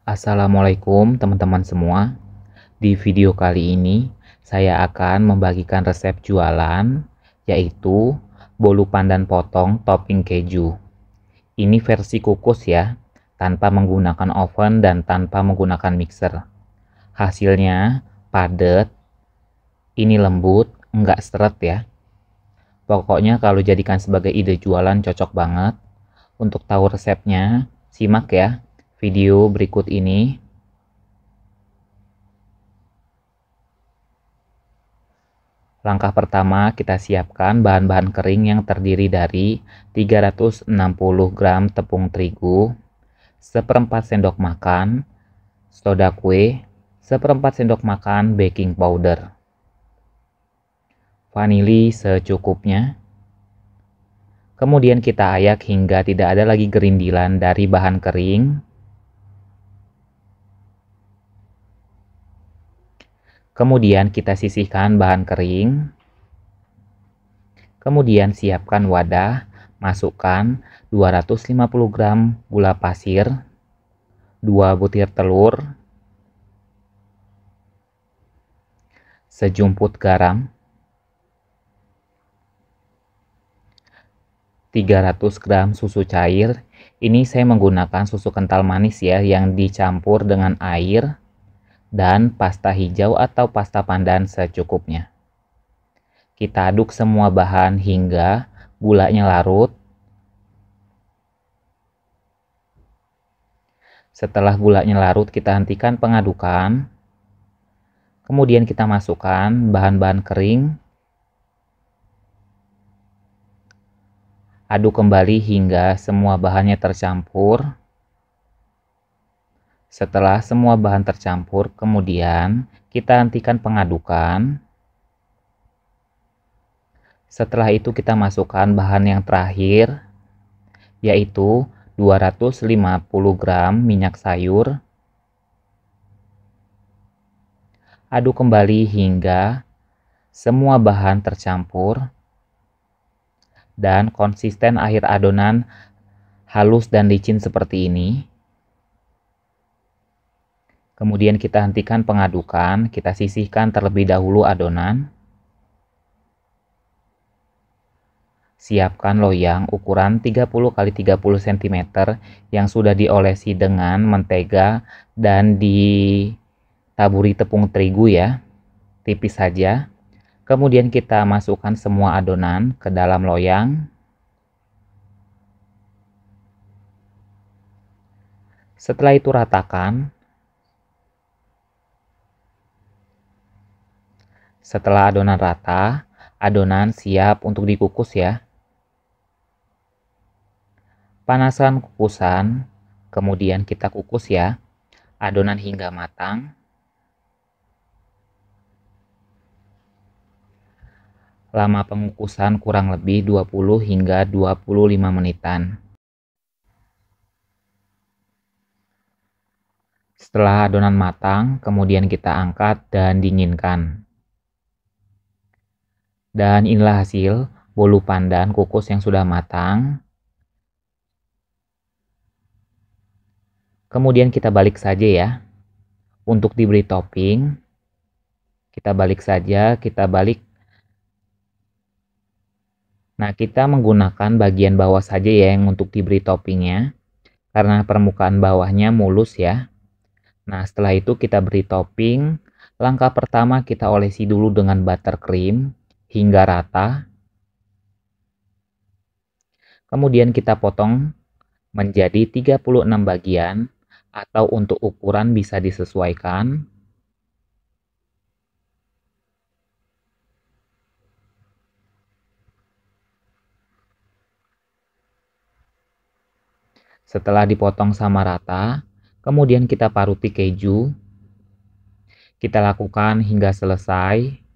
Assalamualaikum teman-teman semua. Di video kali ini saya akan membagikan resep jualan, yaitu bolu pandan potong topping keju. Ini versi kukus ya, tanpa menggunakan oven dan tanpa menggunakan mixer. Hasilnya padat, ini lembut, enggak seret ya. Pokoknya kalau jadikan sebagai ide jualan cocok banget. Untuk tahu resepnya, simak ya video berikut ini. Langkah pertama, kita siapkan bahan-bahan kering yang terdiri dari 360 gram tepung terigu, seperempat sendok makan soda kue, seperempat sendok makan baking powder, vanili secukupnya. Kemudian kita ayak hingga tidak ada lagi gerindilan dari bahan kering. Kemudian kita sisihkan bahan kering. Kemudian siapkan wadah, masukkan 250 gram gula pasir, 2 butir telur, sejumput garam, 300 gram susu cair. Ini saya menggunakan susu kental manis ya, yang dicampur dengan air, dan pasta hijau atau pasta pandan secukupnya. Kita aduk semua bahan hingga gulanya larut. Setelah gulanya larut, kita hentikan pengadukan. Kemudian kita masukkan bahan-bahan kering. Aduk kembali hingga semua bahannya tercampur. Setelah semua bahan tercampur, kemudian kita hentikan pengadukan. Setelah itu kita masukkan bahan yang terakhir, yaitu 250 gram minyak sayur. Aduk kembali hingga semua bahan tercampur dan konsisten akhir adonan halus dan licin seperti ini. Kemudian kita hentikan pengadukan, kita sisihkan terlebih dahulu adonan. Siapkan loyang ukuran 30 x 30 cm yang sudah diolesi dengan mentega dan ditaburi tepung terigu ya, tipis saja. Kemudian kita masukkan semua adonan ke dalam loyang. Setelah itu ratakan. Setelah adonan rata, adonan siap untuk dikukus ya. Panaskan kukusan, kemudian kita kukus ya, adonan hingga matang. Lama pengukusan kurang lebih 20 hingga 25 menitan. Setelah adonan matang, kemudian kita angkat dan dinginkan. Dan inilah hasil bolu pandan kukus yang sudah matang. Kemudian kita balik saja ya. Untuk diberi topping, kita balik saja, kita balik. Nah, kita menggunakan bagian bawah saja ya yang untuk diberi toppingnya, karena permukaan bawahnya mulus ya. Nah, setelah itu kita beri topping. Langkah pertama kita olesi dulu dengan buttercream hingga rata. Kemudian kita potong menjadi 36 bagian, atau untuk ukuran bisa disesuaikan. Setelah dipotong sama rata, kemudian kita paruti keju. Kita lakukan hingga selesai.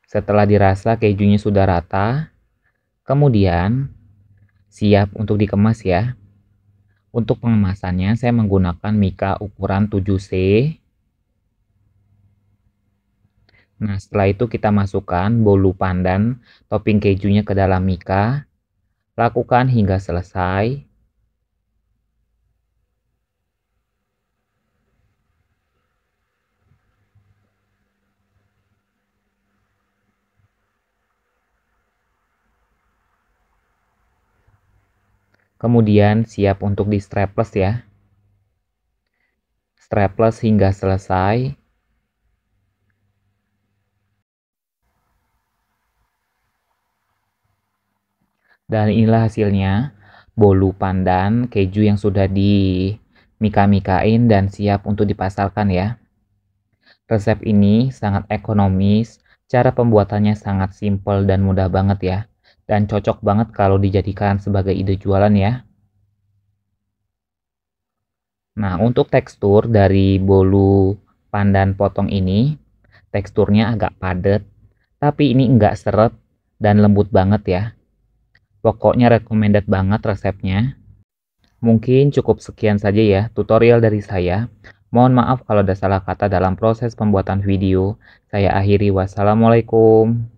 Setelah dirasa kejunya sudah rata, kemudian siap untuk dikemas ya. Untuk pengemasannya saya menggunakan mika ukuran 7C. Nah, setelah itu kita masukkan bolu pandan topping kejunya ke dalam mika. Lakukan hingga selesai. Kemudian siap untuk di strapless ya. Strapless hingga selesai. Dan inilah hasilnya, bolu pandan keju yang sudah di mika-mikain dan siap untuk dipasarkan ya. Resep ini sangat ekonomis, cara pembuatannya sangat simpel dan mudah banget ya. Dan cocok banget kalau dijadikan sebagai ide jualan ya. Nah, untuk tekstur dari bolu pandan potong ini, teksturnya agak padat, tapi ini enggak seret dan lembut banget ya. Pokoknya recommended banget resepnya. Mungkin cukup sekian saja ya tutorial dari saya. Mohon maaf kalau ada salah kata dalam proses pembuatan video. Saya akhiri, wassalamualaikum.